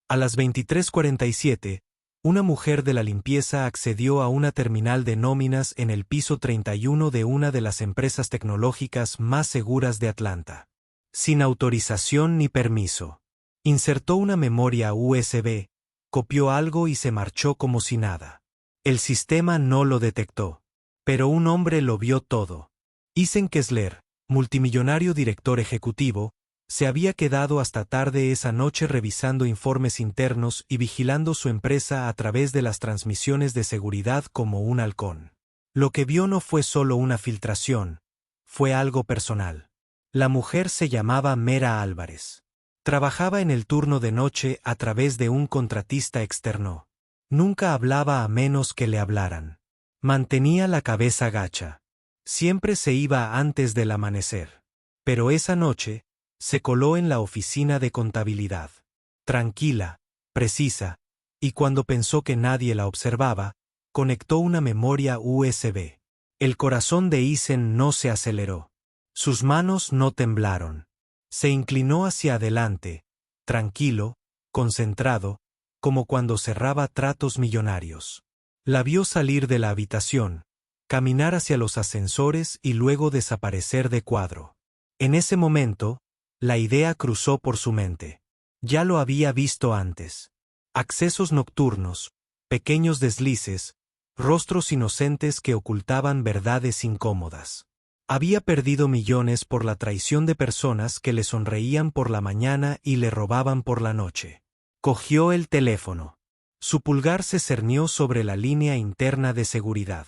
A las 23:47, una mujer de la limpieza accedió a una terminal de nóminas en el piso 31 de una de las empresas tecnológicas más seguras de Atlanta. Sin autorización ni permiso. Insertó una memoria USB, copió algo y se marchó como si nada. El sistema no lo detectó. Pero un hombre lo vio todo. Eisen Kessler, multimillonario director ejecutivo, se había quedado hasta tarde esa noche revisando informes internos y vigilando su empresa a través de las transmisiones de seguridad como un halcón. Lo que vio no fue solo una filtración, fue algo personal. La mujer se llamaba Mera Álvarez. Trabajaba en el turno de noche a través de un contratista externo. Nunca hablaba a menos que le hablaran. Mantenía la cabeza gacha. Siempre se iba antes del amanecer. Pero esa noche, se coló en la oficina de contabilidad. Tranquila, precisa, y cuando pensó que nadie la observaba, conectó una memoria USB. El corazón de Eisen no se aceleró. Sus manos no temblaron. Se inclinó hacia adelante, tranquilo, concentrado, como cuando cerraba tratos millonarios. La vio salir de la habitación, caminar hacia los ascensores y luego desaparecer de cuadro. En ese momento, la idea cruzó por su mente. Ya lo había visto antes. Accesos nocturnos, pequeños deslices, rostros inocentes que ocultaban verdades incómodas. Había perdido millones por la traición de personas que le sonreían por la mañana y le robaban por la noche. Cogió el teléfono. Su pulgar se cernió sobre la línea interna de seguridad.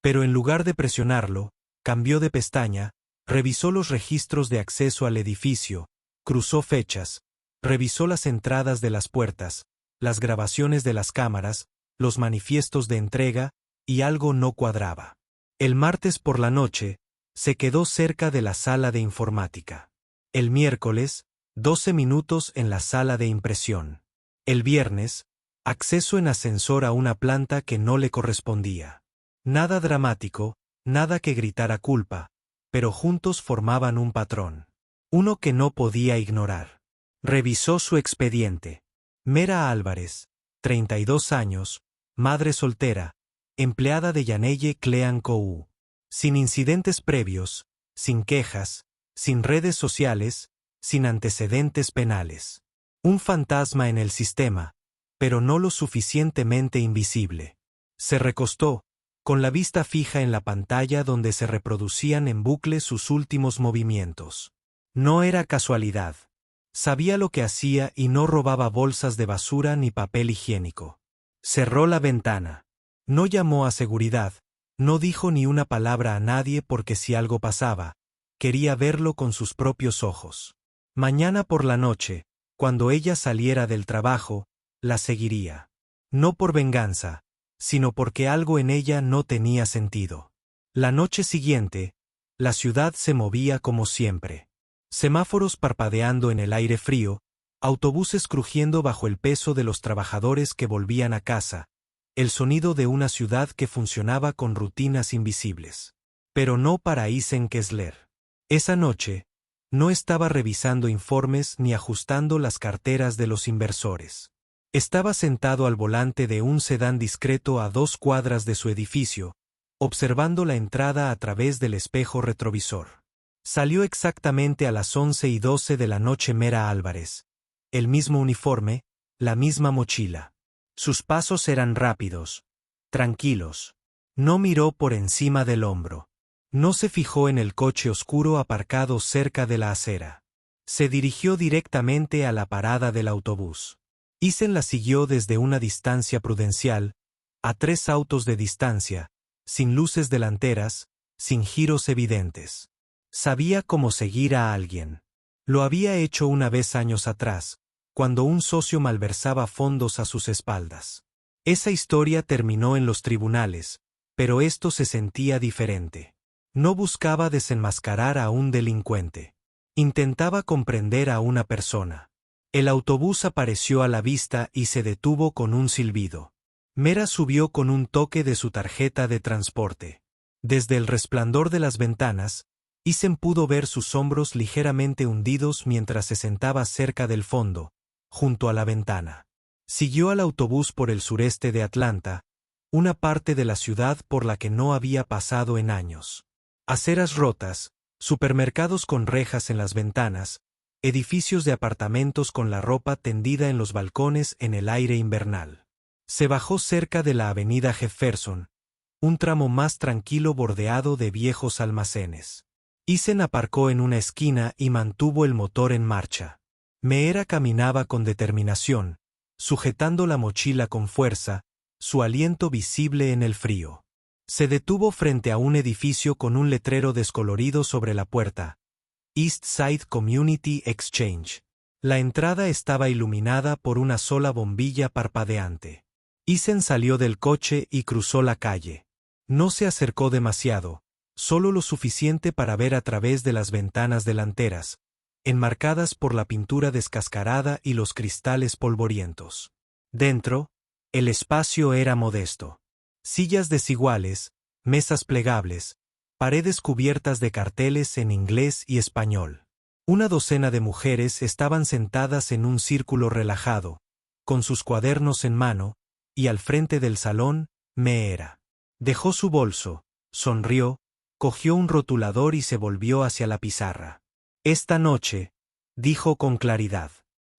Pero en lugar de presionarlo, cambió de pestaña, revisó los registros de acceso al edificio, cruzó fechas, revisó las entradas de las puertas, las grabaciones de las cámaras, los manifiestos de entrega, y algo no cuadraba. El martes por la noche, se quedó cerca de la sala de informática. El miércoles, 12 minutos en la sala de impresión. El viernes, acceso en ascensor a una planta que no le correspondía. Nada dramático, nada que gritara culpa, pero juntos formaban un patrón. Uno que no podía ignorar. Revisó su expediente. Mera Álvarez, 32 años, madre soltera, empleada de Yaneye Clean Co. Sin incidentes previos, sin quejas, sin redes sociales, sin antecedentes penales. Un fantasma en el sistema, pero no lo suficientemente invisible. Se recostó, con la vista fija en la pantalla donde se reproducían en bucle sus últimos movimientos. No era casualidad. Sabía lo que hacía y no robaba bolsas de basura ni papel higiénico. Cerró la ventana. No llamó a seguridad, no dijo ni una palabra a nadie porque si algo pasaba, quería verlo con sus propios ojos. Mañana por la noche, cuando ella saliera del trabajo, la seguiría. No por venganza, sino porque algo en ella no tenía sentido. La noche siguiente, la ciudad se movía como siempre. Semáforos parpadeando en el aire frío, autobuses crujiendo bajo el peso de los trabajadores que volvían a casa, el sonido de una ciudad que funcionaba con rutinas invisibles. Pero no para Eisen Kessler. Esa noche, no estaba revisando informes ni ajustando las carteras de los inversores. Estaba sentado al volante de un sedán discreto a 2 cuadras de su edificio, observando la entrada a través del espejo retrovisor. Salió exactamente a las 11:12 de la noche Mera Álvarez. El mismo uniforme, la misma mochila. Sus pasos eran rápidos, tranquilos. No miró por encima del hombro. No se fijó en el coche oscuro aparcado cerca de la acera. Se dirigió directamente a la parada del autobús. Eisen la siguió desde una distancia prudencial, a 3 autos de distancia, sin luces delanteras, sin giros evidentes. Sabía cómo seguir a alguien. Lo había hecho una vez años atrás, cuando un socio malversaba fondos a sus espaldas. Esa historia terminó en los tribunales, pero esto se sentía diferente. No buscaba desenmascarar a un delincuente. Intentaba comprender a una persona. El autobús apareció a la vista y se detuvo con un silbido. Mera subió con un toque de su tarjeta de transporte. Desde el resplandor de las ventanas, Eisen pudo ver sus hombros ligeramente hundidos mientras se sentaba cerca del fondo, junto a la ventana. Siguió al autobús por el sureste de Atlanta, una parte de la ciudad por la que no había pasado en años. Aceras rotas, supermercados con rejas en las ventanas, edificios de apartamentos con la ropa tendida en los balcones en el aire invernal. Se bajó cerca de la avenida Jefferson, un tramo más tranquilo bordeado de viejos almacenes. Eason aparcó en una esquina y mantuvo el motor en marcha. Meera caminaba con determinación, sujetando la mochila con fuerza, su aliento visible en el frío. Se detuvo frente a un edificio con un letrero descolorido sobre la puerta: East Side Community Exchange. La entrada estaba iluminada por una sola bombilla parpadeante. Eason salió del coche y cruzó la calle. No se acercó demasiado, solo lo suficiente para ver a través de las ventanas delanteras, enmarcadas por la pintura descascarada y los cristales polvorientos. Dentro, el espacio era modesto. Sillas desiguales, mesas plegables, paredes cubiertas de carteles en inglés y español. Una docena de mujeres estaban sentadas en un círculo relajado, con sus cuadernos en mano, y al frente del salón, Meera. Dejó su bolso, sonrió, cogió un rotulador y se volvió hacia la pizarra. Esta noche, dijo con claridad,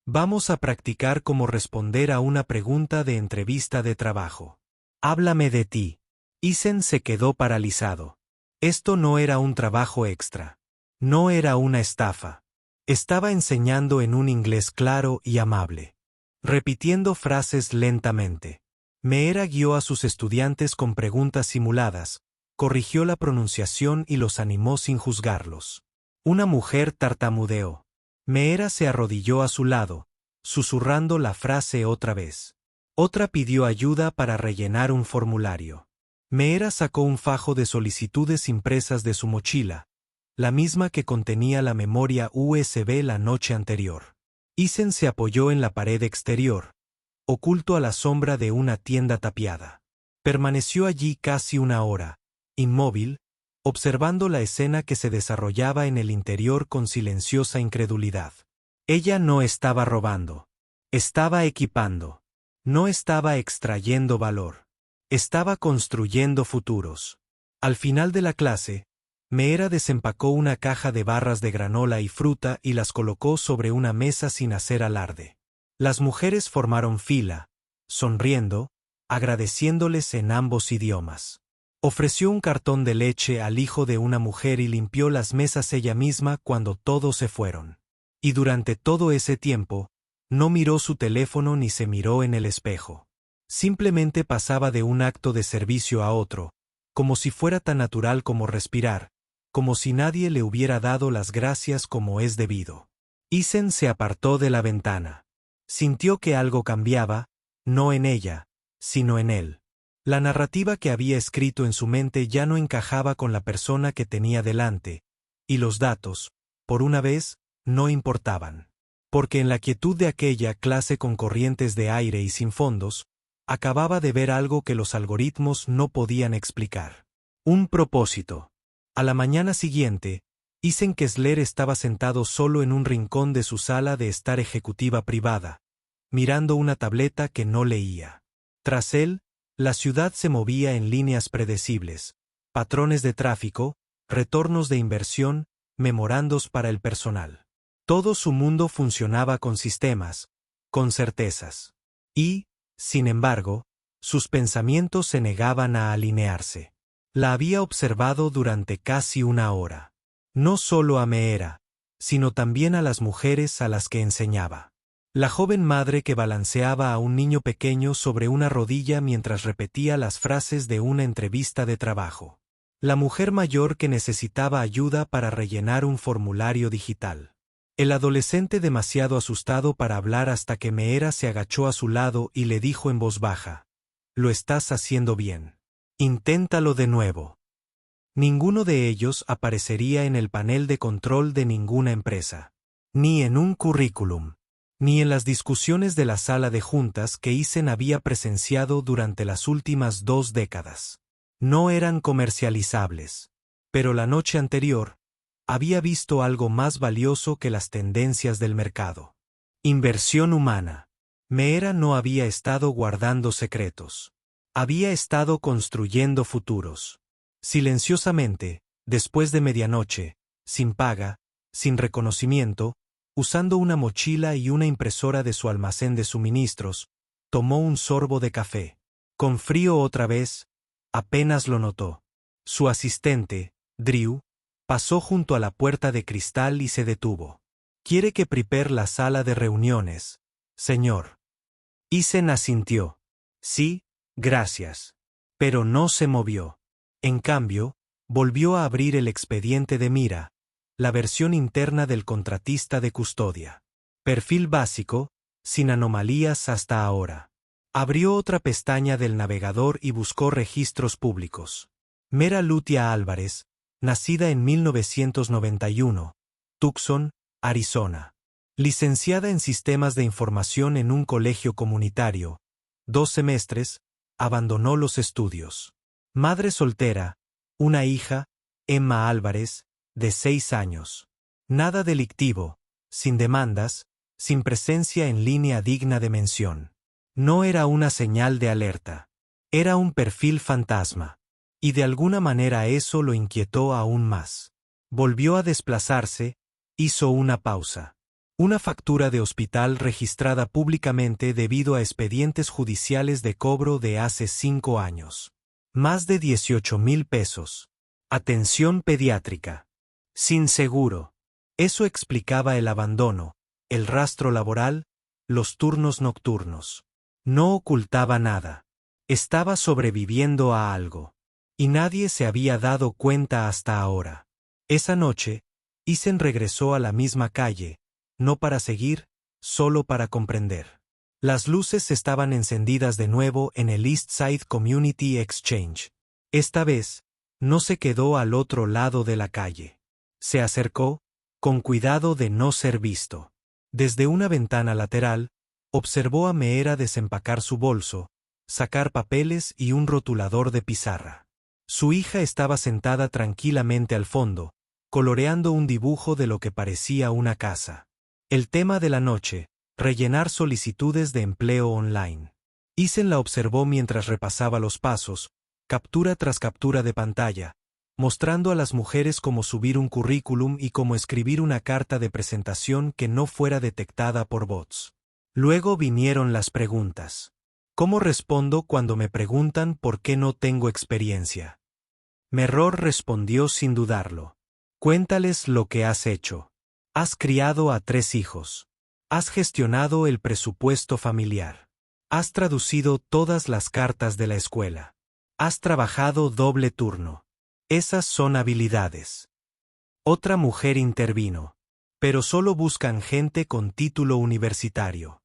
vamos a practicar cómo responder a una pregunta de entrevista de trabajo. Háblame de ti. Eason se quedó paralizado. Esto no era un trabajo extra. No era una estafa. Estaba enseñando en un inglés claro y amable, repitiendo frases lentamente. Meera guió a sus estudiantes con preguntas simuladas, corrigió la pronunciación y los animó sin juzgarlos. Una mujer tartamudeó. Meera se arrodilló a su lado, susurrando la frase otra vez. Otra pidió ayuda para rellenar un formulario. Meera sacó un fajo de solicitudes impresas de su mochila, la misma que contenía la memoria USB la noche anterior. Eason se apoyó en la pared exterior, oculto a la sombra de una tienda tapiada. Permaneció allí casi una hora, inmóvil, observando la escena que se desarrollaba en el interior con silenciosa incredulidad. Ella no estaba robando. Estaba equipando. No estaba extrayendo valor. Estaba construyendo futuros. Al final de la clase, Meera desempacó una caja de barras de granola y fruta y las colocó sobre una mesa sin hacer alarde. Las mujeres formaron fila, sonriendo, agradeciéndoles en ambos idiomas. Ofreció un cartón de leche al hijo de una mujer y limpió las mesas ella misma cuando todos se fueron. Y durante todo ese tiempo, no miró su teléfono ni se miró en el espejo. Simplemente pasaba de un acto de servicio a otro, como si fuera tan natural como respirar, como si nadie le hubiera dado las gracias como es debido. Eason se apartó de la ventana. Sintió que algo cambiaba, no en ella, sino en él. La narrativa que había escrito en su mente ya no encajaba con la persona que tenía delante, y los datos, por una vez, no importaban. Porque en la quietud de aquella clase con corrientes de aire y sin fondos, acababa de ver algo que los algoritmos no podían explicar. Un propósito. A la mañana siguiente, Eason Kessler estaba sentado solo en un rincón de su sala de estar ejecutiva privada, mirando una tableta que no leía. Tras él, la ciudad se movía en líneas predecibles, patrones de tráfico, retornos de inversión, memorandos para el personal. Todo su mundo funcionaba con sistemas, con certezas. Y, sin embargo, sus pensamientos se negaban a alinearse. La había observado durante casi una hora. No solo a Meera, sino también a las mujeres a las que enseñaba. La joven madre que balanceaba a un niño pequeño sobre una rodilla mientras repetía las frases de una entrevista de trabajo. La mujer mayor que necesitaba ayuda para rellenar un formulario digital. El adolescente demasiado asustado para hablar hasta que Meera se agachó a su lado y le dijo en voz baja: «Lo estás haciendo bien. Inténtalo de nuevo». Ninguno de ellos aparecería en el panel de control de ninguna empresa. Ni en un currículum. Ni en las discusiones de la sala de juntas que Eason había presenciado durante las últimas 2 décadas. No eran comercializables. Pero la noche anterior, había visto algo más valioso que las tendencias del mercado. Inversión humana. Meera no había estado guardando secretos. Había estado construyendo futuros. Silenciosamente, después de medianoche, sin paga, sin reconocimiento, usando una mochila y una impresora de su almacén de suministros, tomó un sorbo de café. Con frío otra vez, apenas lo notó. Su asistente, Drew, pasó junto a la puerta de cristal y se detuvo. «¿Quiere que prepare la sala de reuniones, señor?» Eisen asintió. «Sí, gracias». Pero no se movió. En cambio, volvió a abrir el expediente de Mira, la versión interna del contratista de custodia. Perfil básico, sin anomalías hasta ahora. Abrió otra pestaña del navegador y buscó registros públicos. Mera Lutia Álvarez, nacida en 1991, Tucson, Arizona. Licenciada en Sistemas de Información en un colegio comunitario. 2 semestres, abandonó los estudios. Madre soltera, una hija, Emma Álvarez, de 6 años. Nada delictivo, sin demandas, sin presencia en línea digna de mención. No era una señal de alerta. Era un perfil fantasma. Y de alguna manera eso lo inquietó aún más. Volvió a desplazarse, hizo una pausa. Una factura de hospital registrada públicamente debido a expedientes judiciales de cobro de hace 5 años. Más de 18,000 pesos. Atención pediátrica. Sin seguro. Eso explicaba el abandono, el rastro laboral, los turnos nocturnos. No ocultaba nada. Estaba sobreviviendo a algo. Y nadie se había dado cuenta hasta ahora. Esa noche, Eisen regresó a la misma calle, no para seguir, solo para comprender. Las luces estaban encendidas de nuevo en el East Side Community Exchange. Esta vez, no se quedó al otro lado de la calle. Se acercó, con cuidado de no ser visto. Desde una ventana lateral, observó a Meera desempacar su bolso, sacar papeles y un rotulador de pizarra. Su hija estaba sentada tranquilamente al fondo, coloreando un dibujo de lo que parecía una casa. El tema de la noche, rellenar solicitudes de empleo online. Eisen la observó mientras repasaba los pasos, captura tras captura de pantalla, mostrando a las mujeres cómo subir un currículum y cómo escribir una carta de presentación que no fuera detectada por bots. Luego vinieron las preguntas. ¿Cómo respondo cuando me preguntan por qué no tengo experiencia? Merror respondió sin dudarlo. Cuéntales lo que has hecho. Has criado a 3 hijos. Has gestionado el presupuesto familiar. Has traducido todas las cartas de la escuela. Has trabajado doble turno. Esas son habilidades. Otra mujer intervino. Pero solo buscan gente con título universitario.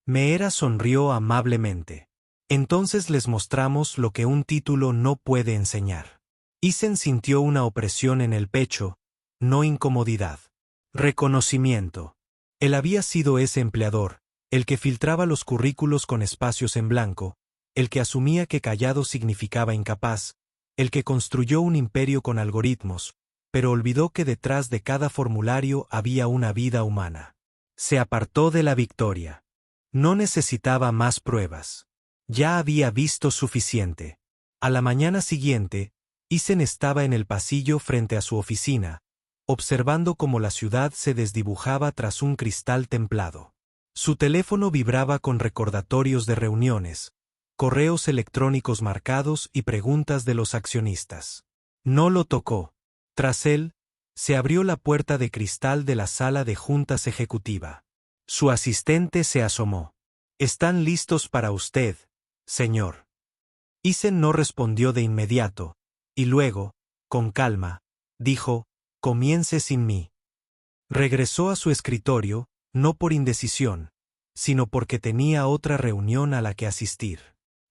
Meera sonrió amablemente. Entonces les mostramos lo que un título no puede enseñar. Eisen sintió una opresión en el pecho, no incomodidad. Reconocimiento. Él había sido ese empleador, el que filtraba los currículos con espacios en blanco, el que asumía que callado significaba incapaz, el que construyó un imperio con algoritmos, pero olvidó que detrás de cada formulario había una vida humana. Se apartó de la victoria. No necesitaba más pruebas. Ya había visto suficiente. A la mañana siguiente, Eisen estaba en el pasillo frente a su oficina, observando cómo la ciudad se desdibujaba tras un cristal templado. Su teléfono vibraba con recordatorios de reuniones, correos electrónicos marcados y preguntas de los accionistas. No lo tocó. Tras él, se abrió la puerta de cristal de la sala de juntas ejecutiva. Su asistente se asomó. «Están listos para usted, señor». Eisen no respondió de inmediato, y luego, con calma, dijo: «Comience sin mí». Regresó a su escritorio, no por indecisión, sino porque tenía otra reunión a la que asistir.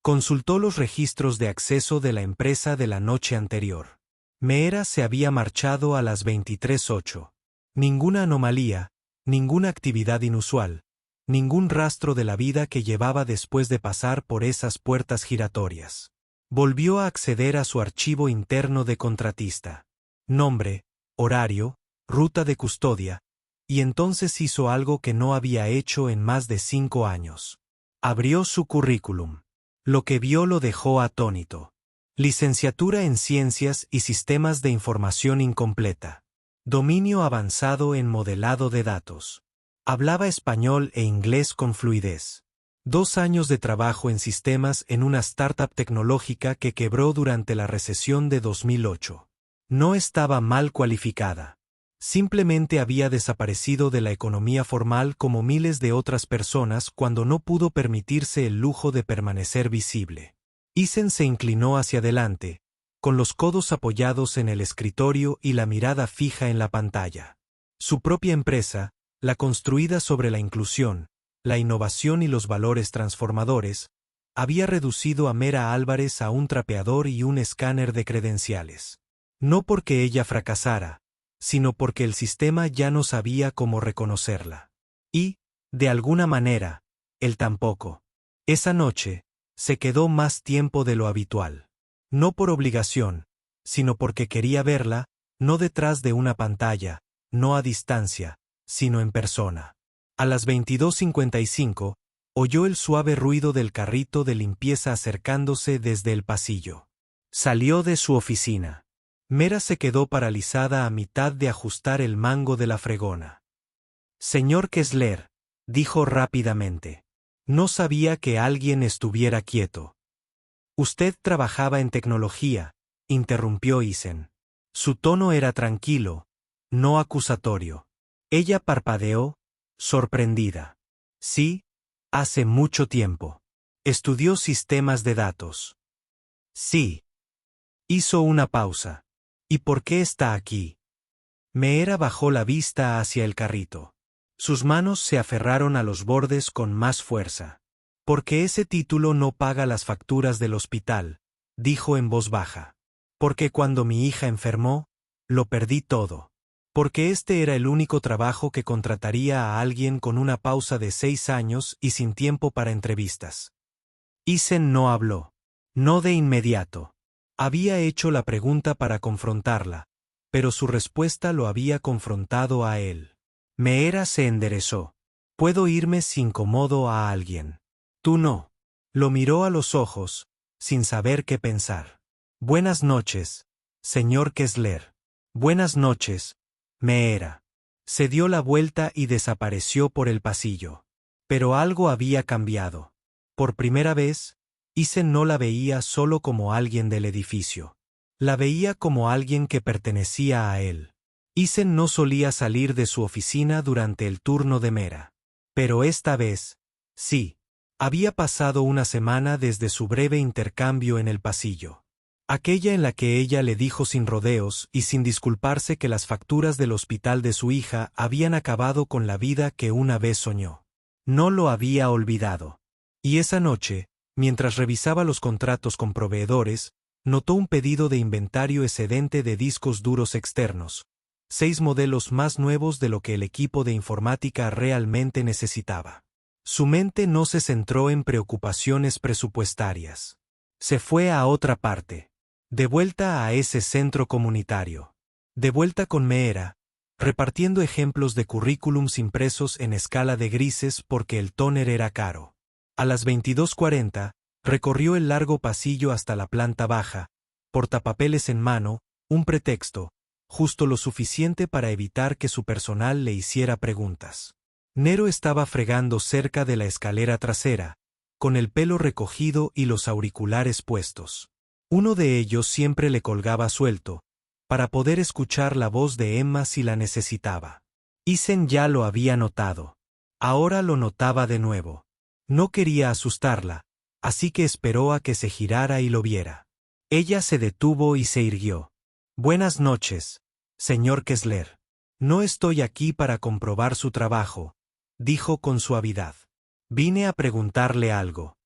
Consultó los registros de acceso de la empresa de la noche anterior. Meera se había marchado a las 23:08. Ninguna anomalía, ninguna actividad inusual, ningún rastro de la vida que llevaba después de pasar por esas puertas giratorias. Volvió a acceder a su archivo interno de contratista. Nombre, horario, ruta de custodia, Y entonces hizo algo que no había hecho en más de 5 años. Abrió su currículum. Lo que vio lo dejó atónito. Licenciatura en Ciencias y Sistemas de Información Incompleta. Dominio avanzado en modelado de datos. Hablaba español e inglés con fluidez. 2 años de trabajo en sistemas en una startup tecnológica que quebró durante la recesión de 2008. No estaba mal cualificada. Simplemente había desaparecido de la economía formal como miles de otras personas cuando no pudo permitirse el lujo de permanecer visible. Isen se inclinó hacia adelante, con los codos apoyados en el escritorio y la mirada fija en la pantalla. Su propia empresa, la construida sobre la inclusión, la innovación y los valores transformadores, había reducido a Mera Álvarez a un trapeador y un escáner de credenciales. No porque ella fracasara, sino porque el sistema ya no sabía cómo reconocerla. Y, de alguna manera, él tampoco. Esa noche, se quedó más tiempo de lo habitual. No por obligación, sino porque quería verla, no detrás de una pantalla, no a distancia, sino en persona. A las 22:55, oyó el suave ruido del carrito de limpieza acercándose desde el pasillo. Salió de su oficina. Mera se quedó paralizada a mitad de ajustar el mango de la fregona. Señor Kessler, dijo rápidamente. No sabía que alguien estuviera quieto. Usted trabajaba en tecnología, interrumpió Isen. Su tono era tranquilo, no acusatorio. Ella parpadeó, sorprendida. Sí, hace mucho tiempo. Estudió sistemas de datos. Sí. Hizo una pausa. ¿Y por qué está aquí? Meera bajó la vista hacia el carrito. Sus manos se aferraron a los bordes con más fuerza. Porque ese título no paga las facturas del hospital, dijo en voz baja. Porque cuando mi hija enfermó, lo perdí todo. Porque este era el único trabajo que contrataría a alguien con una pausa de 6 años y sin tiempo para entrevistas. Isen no habló. No de inmediato. Había hecho la pregunta para confrontarla, pero su respuesta lo había confrontado a él. Meera se enderezó. Puedo irme si incomodo a alguien. Tú no. Lo miró a los ojos, sin saber qué pensar. Buenas noches, señor Kessler. Buenas noches, Meera. Se dio la vuelta y desapareció por el pasillo. Pero algo había cambiado. Por primera vez, Isen no la veía solo como alguien del edificio. La veía como alguien que pertenecía a él. Isen no solía salir de su oficina durante el turno de Mera. Pero esta vez, sí. Había pasado una semana desde su breve intercambio en el pasillo. Aquella en la que ella le dijo sin rodeos y sin disculparse que las facturas del hospital de su hija habían acabado con la vida que una vez soñó. No lo había olvidado. Y esa noche, mientras revisaba los contratos con proveedores, notó un pedido de inventario excedente de discos duros externos, 6 modelos más nuevos de lo que el equipo de informática realmente necesitaba. Su mente no se centró en preocupaciones presupuestarias. Se fue a otra parte. De vuelta a ese centro comunitario. De vuelta con Meera, repartiendo ejemplos de currículums impresos en escala de grises porque el tóner era caro. A las 22:40, recorrió el largo pasillo hasta la planta baja, portapapeles en mano, un pretexto, justo lo suficiente para evitar que su personal le hiciera preguntas. Nero estaba fregando cerca de la escalera trasera, con el pelo recogido y los auriculares puestos. Uno de ellos siempre le colgaba suelto, para poder escuchar la voz de Emma si la necesitaba. Isen ya lo había notado. Ahora lo notaba de nuevo. No quería asustarla, así que esperó a que se girara y lo viera. Ella se detuvo y se irguió. Buenas noches, señor Kessler. No estoy aquí para comprobar su trabajo, dijo con suavidad. Vine a preguntarle algo.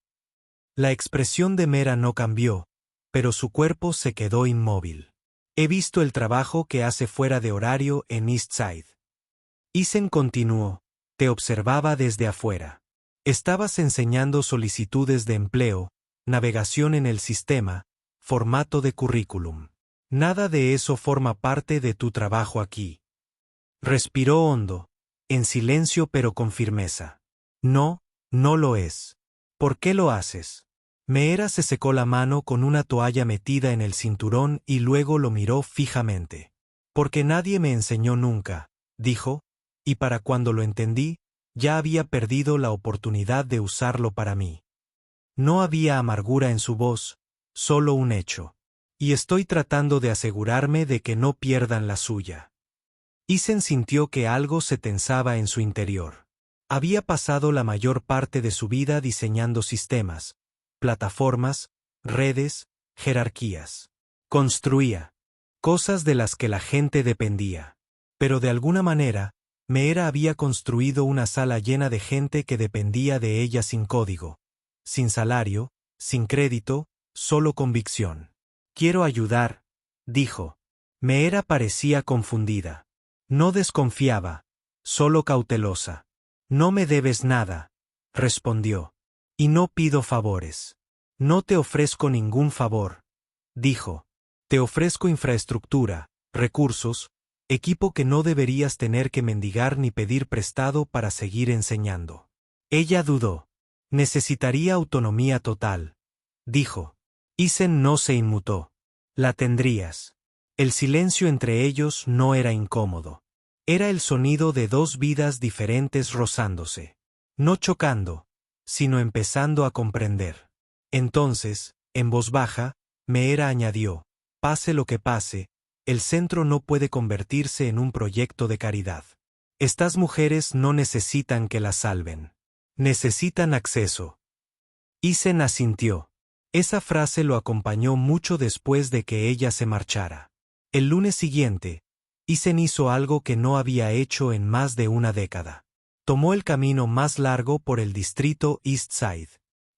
La expresión de Mera no cambió, pero su cuerpo se quedó inmóvil. He visto el trabajo que hace fuera de horario en Eastside. Isen continuó, te observaba desde afuera. Estabas enseñando solicitudes de empleo, navegación en el sistema, formato de currículum. Nada de eso forma parte de tu trabajo aquí. Respiró hondo, en silencio pero con firmeza. No, no lo es. ¿Por qué lo haces? Meera se secó la mano con una toalla metida en el cinturón y luego lo miró fijamente. Porque nadie me enseñó nunca, dijo, y para cuando lo entendí, ya había perdido la oportunidad de usarlo para mí. No había amargura en su voz, solo un hecho. Y estoy tratando de asegurarme de que no pierdan la suya. Isen sintió que algo se tensaba en su interior. Había pasado la mayor parte de su vida diseñando sistemas, plataformas, redes, jerarquías. Construía cosas de las que la gente dependía. Pero de alguna manera, Meera había construido una sala llena de gente que dependía de ella sin código, sin salario, sin crédito, solo convicción. Quiero ayudar, dijo. Meera parecía confundida. No desconfiaba, solo cautelosa. No me debes nada, respondió. Y no pido favores. No te ofrezco ningún favor, dijo. Te ofrezco infraestructura, recursos, equipo que no deberías tener que mendigar ni pedir prestado para seguir enseñando. Ella dudó. Necesitaría autonomía total, dijo. Isen no se inmutó. La tendrías. El silencio entre ellos no era incómodo. Era el sonido de dos vidas diferentes rozándose. No chocando, sino empezando a comprender. Entonces, en voz baja, Meera añadió, pase lo que pase, el centro no puede convertirse en un proyecto de caridad. Estas mujeres no necesitan que las salven. Necesitan acceso. Isen asintió. Esa frase lo acompañó mucho después de que ella se marchara. El lunes siguiente, Isen hizo algo que no había hecho en más de una década. Tomó el camino más largo por el distrito East Side.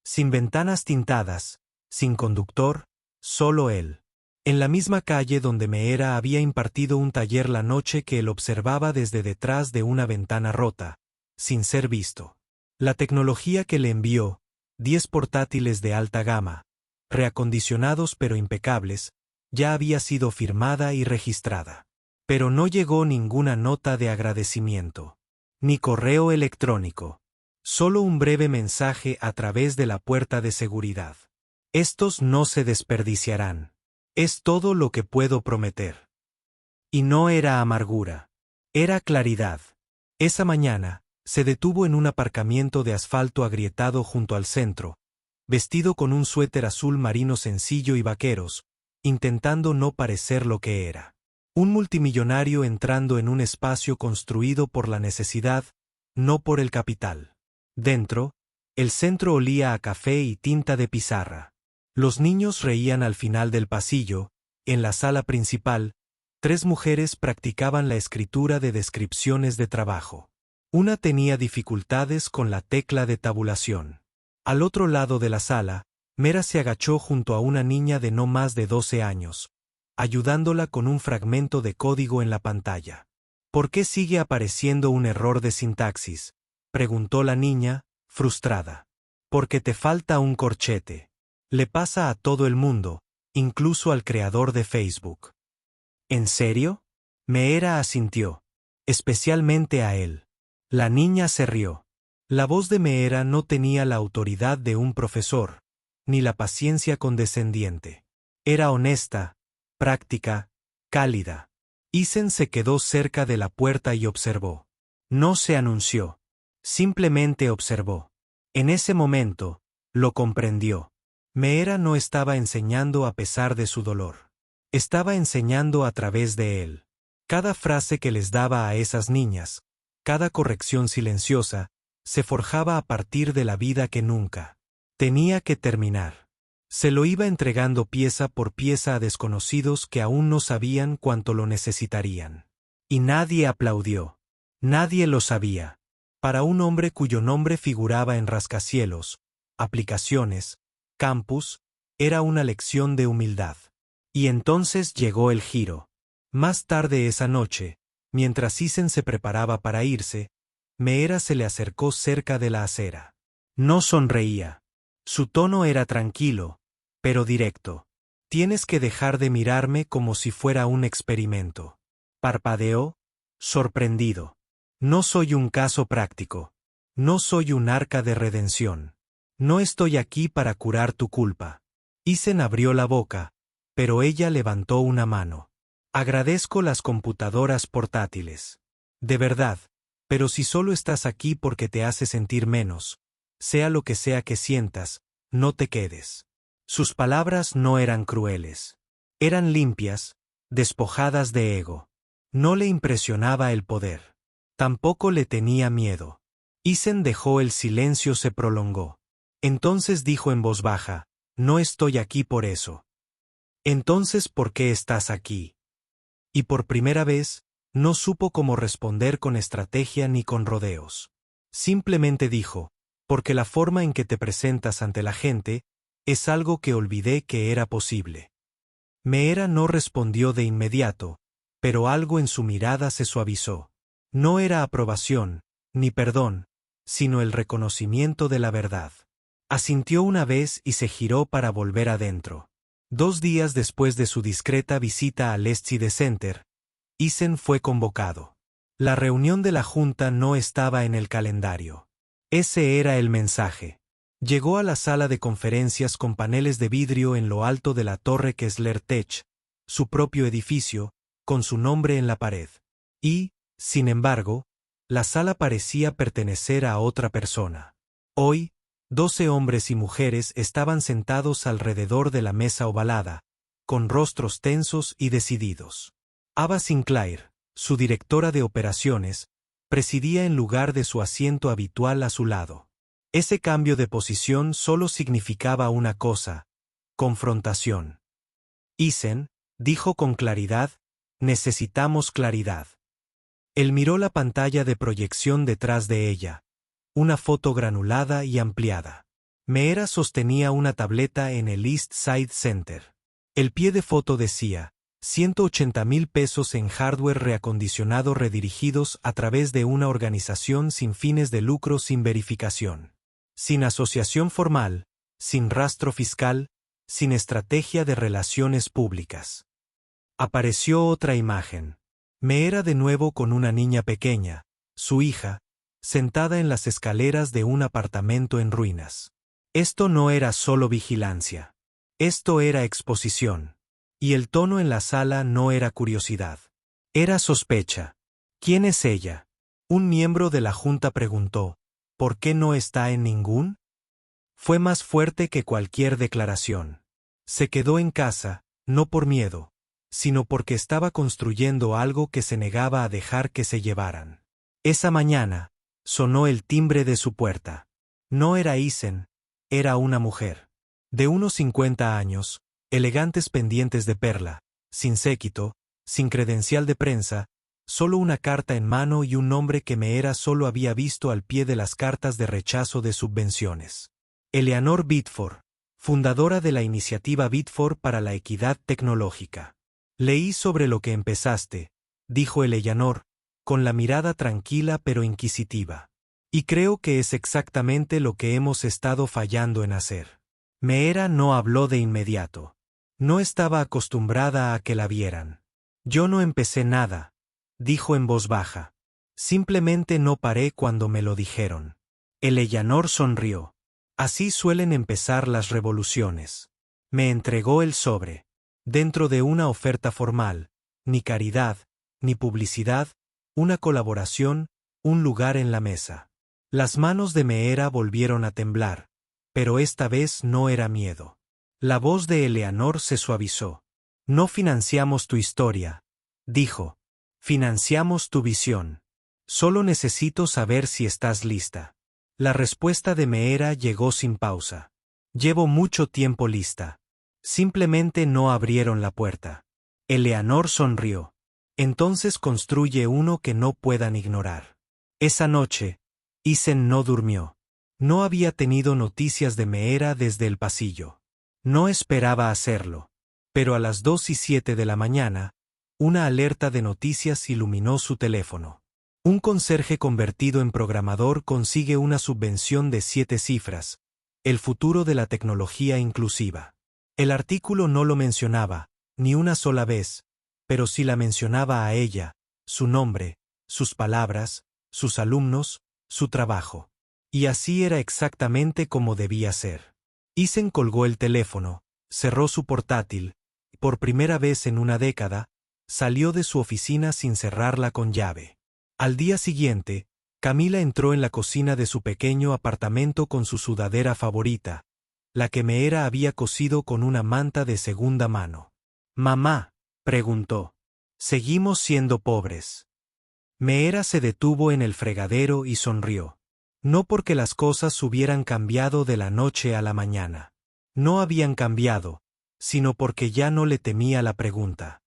Sin ventanas tintadas, sin conductor, solo él. En la misma calle donde Meera había impartido un taller la noche que él observaba desde detrás de una ventana rota, sin ser visto. La tecnología que le envió, 10 portátiles de alta gama, reacondicionados pero impecables, ya había sido firmada y registrada. Pero no llegó ninguna nota de agradecimiento, ni correo electrónico. Solo un breve mensaje a través de la puerta de seguridad. Estos no se desperdiciarán. Es todo lo que puedo prometer. Y no era amargura. Era claridad. Esa mañana, se detuvo en un aparcamiento de asfalto agrietado junto al centro, vestido con un suéter azul marino sencillo y vaqueros, intentando no parecer lo que era. Un multimillonario entrando en un espacio construido por la necesidad, no por el capital. Dentro, el centro olía a café y tinta de pizarra. Los niños reían al final del pasillo. En la sala principal, 3 mujeres practicaban la escritura de descripciones de trabajo. Una tenía dificultades con la tecla de tabulación. Al otro lado de la sala, Meera se agachó junto a una niña de no más de 12 años, ayudándola con un fragmento de código en la pantalla. ¿Por qué sigue apareciendo un error de sintaxis?, preguntó la niña, frustrada. Porque te falta un corchete. Le pasa a todo el mundo, incluso al creador de Facebook. ¿En serio? Meera asintió. Especialmente a él. La niña se rió. La voz de Meera no tenía la autoridad de un profesor, ni la paciencia condescendiente. Era honesta, práctica, cálida. Isen se quedó cerca de la puerta y observó. No se anunció. Simplemente observó. En ese momento, lo comprendió. Meera no estaba enseñando a pesar de su dolor. Estaba enseñando a través de él. Cada frase que les daba a esas niñas, cada corrección silenciosa, se forjaba a partir de la vida que nunca tenía que terminar. Se lo iba entregando pieza por pieza a desconocidos que aún no sabían cuánto lo necesitarían. Y nadie aplaudió. Nadie lo sabía. Para un hombre cuyo nombre figuraba en rascacielos, aplicaciones, campus, era una lección de humildad. Y entonces llegó el giro. Más tarde esa noche, mientras Isen se preparaba para irse, Meera se le acercó cerca de la acera. No sonreía. Su tono era tranquilo, pero directo. Tienes que dejar de mirarme como si fuera un experimento. Parpadeó, sorprendido. No soy un caso práctico. No soy un arca de redención. No estoy aquí para curar tu culpa. Isen abrió la boca, pero ella levantó una mano. Agradezco las computadoras portátiles. De verdad, pero si solo estás aquí porque te hace sentir menos, sea lo que sea que sientas, no te quedes. Sus palabras no eran crueles. Eran limpias, despojadas de ego. No le impresionaba el poder. Tampoco le tenía miedo. Isen dejó el silencio se prolongó. Entonces dijo en voz baja, no estoy aquí por eso. Entonces, ¿por qué estás aquí? Y por primera vez, no supo cómo responder con estrategia ni con rodeos. Simplemente dijo, porque la forma en que te presentas ante la gente, es algo que olvidé que era posible. Meera no respondió de inmediato, pero algo en su mirada se suavizó. No era aprobación, ni perdón, sino el reconocimiento de la verdad. Asintió una vez y se giró para volver adentro. 2 días después de su discreta visita al Estide Center, Isen fue convocado. La reunión de la junta no estaba en el calendario. Ese era el mensaje. Llegó a la sala de conferencias con paneles de vidrio en lo alto de la torre Kessler Tech, su propio edificio, con su nombre en la pared. Y, sin embargo, la sala parecía pertenecer a otra persona. Hoy, 12 hombres y mujeres estaban sentados alrededor de la mesa ovalada, con rostros tensos y decididos. Ava Sinclair, su directora de operaciones, presidía en lugar de su asiento habitual a su lado. Ese cambio de posición solo significaba una cosa: confrontación. Isen, dijo con claridad, necesitamos claridad. Él miró la pantalla de proyección detrás de ella, una foto granulada y ampliada. Meera sostenía una tableta en el East Side Center. El pie de foto decía, 180,000 pesos en hardware reacondicionado redirigidos a través de una organización sin fines de lucro sin verificación. Sin asociación formal, sin rastro fiscal, sin estrategia de relaciones públicas. Apareció otra imagen. Meera de nuevo con una niña pequeña, su hija, sentada en las escaleras de un apartamento en ruinas. Esto no era solo vigilancia. Esto era exposición. Y el tono en la sala no era curiosidad. Era sospecha. ¿Quién es ella? Un miembro de la junta preguntó. ¿Por qué no está en ningún? Fue más fuerte que cualquier declaración. Se quedó en casa, no por miedo, sino porque estaba construyendo algo que se negaba a dejar que se llevaran. Esa mañana, sonó el timbre de su puerta. No era Isen, era una mujer. De unos 50 años, elegantes pendientes de perla, sin séquito, sin credencial de prensa, solo una carta en mano y un nombre que Meera solo había visto al pie de las cartas de rechazo de subvenciones. Eleanor Bitford, fundadora de la iniciativa Bitford para la equidad tecnológica. Leí sobre lo que empezaste, dijo Eleanor, con la mirada tranquila pero inquisitiva. Y creo que es exactamente lo que hemos estado fallando en hacer. Meera no habló de inmediato. No estaba acostumbrada a que la vieran. Yo no empecé nada, dijo en voz baja. Simplemente no paré cuando me lo dijeron. Eleanor sonrió. Así suelen empezar las revoluciones. Me entregó el sobre. Dentro de una oferta formal, ni caridad, ni publicidad, una colaboración, un lugar en la mesa. Las manos de Meera volvieron a temblar, pero esta vez no era miedo. La voz de Eleanor se suavizó. No financiamos tu historia, dijo. Financiamos tu visión. Solo necesito saber si estás lista. La respuesta de Meera llegó sin pausa. Llevo mucho tiempo lista. Simplemente no abrieron la puerta. Eleanor sonrió. Entonces construye uno que no puedan ignorar. Esa noche, Isen no durmió. No había tenido noticias de Meera desde el pasillo. No esperaba hacerlo. Pero a las 2:07 de la mañana, una alerta de noticias iluminó su teléfono. Un conserje convertido en programador consigue una subvención de 7 cifras. El futuro de la tecnología inclusiva. El artículo no lo mencionaba, ni una sola vez, pero sí la mencionaba a ella, su nombre, sus palabras, sus alumnos, su trabajo. Y así era exactamente como debía ser. Isen colgó el teléfono, cerró su portátil, y por primera vez en una década, salió de su oficina sin cerrarla con llave. Al día siguiente, Camila entró en la cocina de su pequeño apartamento con su sudadera favorita, la que Meera había cosido con una manta de segunda mano. «Mamá», preguntó, «¿seguimos siendo pobres?» Meera se detuvo en el fregadero y sonrió. No porque las cosas hubieran cambiado de la noche a la mañana. No habían cambiado, sino porque ya no le temía la pregunta.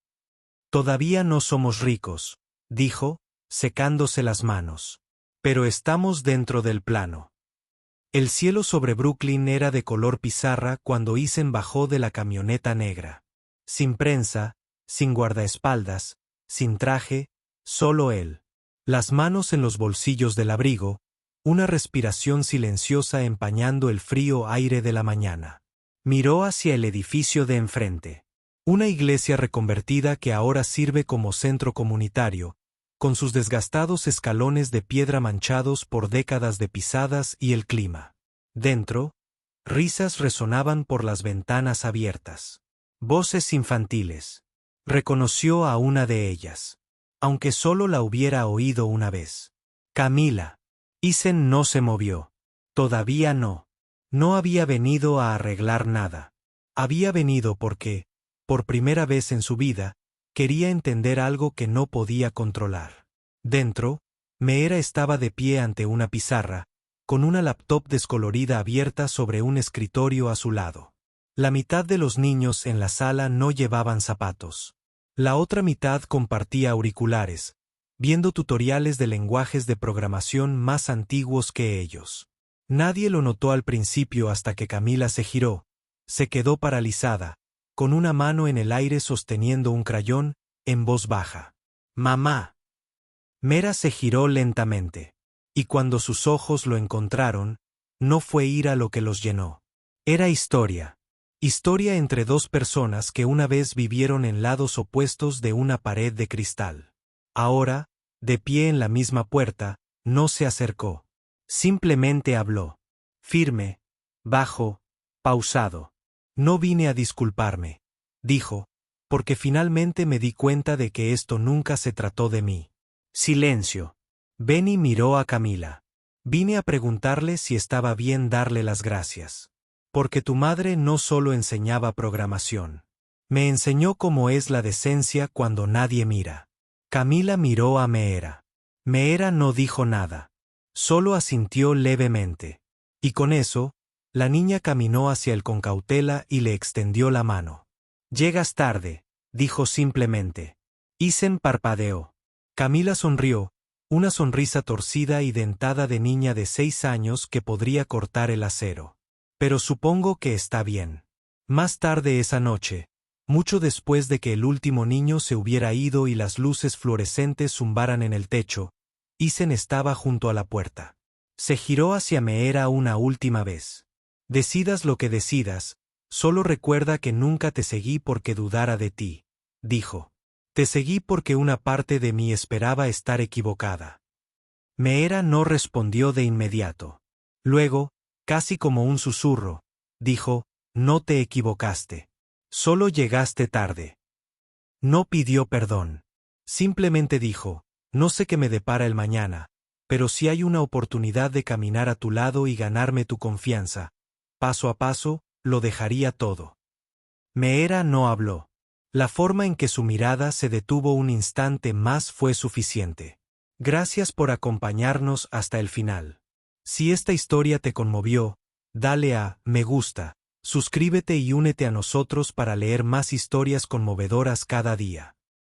«Todavía no somos ricos», dijo, secándose las manos. «Pero estamos dentro del plano». El cielo sobre Brooklyn era de color pizarra cuando Isen bajó de la camioneta negra. Sin prensa, sin guardaespaldas, sin traje, solo él. Las manos en los bolsillos del abrigo, una respiración silenciosa empañando el frío aire de la mañana. Miró hacia el edificio de enfrente. Una iglesia reconvertida que ahora sirve como centro comunitario, con sus desgastados escalones de piedra manchados por décadas de pisadas y el clima. Dentro, risas resonaban por las ventanas abiertas. Voces infantiles. Reconoció a una de ellas. Aunque solo la hubiera oído una vez. Camila. Isen no se movió. Todavía no. No había venido a arreglar nada. Había venido porque, por primera vez en su vida, quería entender algo que no podía controlar. Dentro, Meera estaba de pie ante una pizarra, con una laptop descolorida abierta sobre un escritorio a su lado. La mitad de los niños en la sala no llevaban zapatos. La otra mitad compartía auriculares, viendo tutoriales de lenguajes de programación más antiguos que ellos. Nadie lo notó al principio hasta que Camila se giró, se quedó paralizada, con una mano en el aire sosteniendo un crayón, en voz baja. «Mamá». Meera se giró lentamente. Y cuando sus ojos lo encontraron, no fue ira lo que los llenó. Era historia. Historia entre dos personas que una vez vivieron en lados opuestos de una pared de cristal. Ahora, de pie en la misma puerta, no se acercó. Simplemente habló. Firme, bajo, pausado. «No vine a disculparme», dijo, «porque finalmente me di cuenta de que esto nunca se trató de mí». Silencio. Benny miró a Camila. «Vine a preguntarle si estaba bien darle las gracias. Porque tu madre no solo enseñaba programación. Me enseñó cómo es la decencia cuando nadie mira». Camila miró a Meera. Meera no dijo nada. Solo asintió levemente. Y con eso, la niña caminó hacia él con cautela y le extendió la mano. «Llegas tarde», dijo simplemente. Isen parpadeó. Camila sonrió, una sonrisa torcida y dentada de niña de 6 años que podría cortar el acero. «Pero supongo que está bien». Más tarde esa noche, mucho después de que el último niño se hubiera ido y las luces fluorescentes zumbaran en el techo, Isen estaba junto a la puerta. Se giró hacia Meera una última vez. «Decidas lo que decidas, solo recuerda que nunca te seguí porque dudara de ti», dijo. «Te seguí porque una parte de mí esperaba estar equivocada». Meera no respondió de inmediato. Luego, casi como un susurro, dijo, «No te equivocaste. Solo llegaste tarde». No pidió perdón. Simplemente dijo, «No sé qué me depara el mañana, pero si hay una oportunidad de caminar a tu lado y ganarme tu confianza, paso a paso, lo dejaría todo». Meera no habló. La forma en que su mirada se detuvo un instante más fue suficiente. «Gracias por acompañarnos hasta el final. Si esta historia te conmovió, dale a me gusta, suscríbete y únete a nosotros para leer más historias conmovedoras cada día».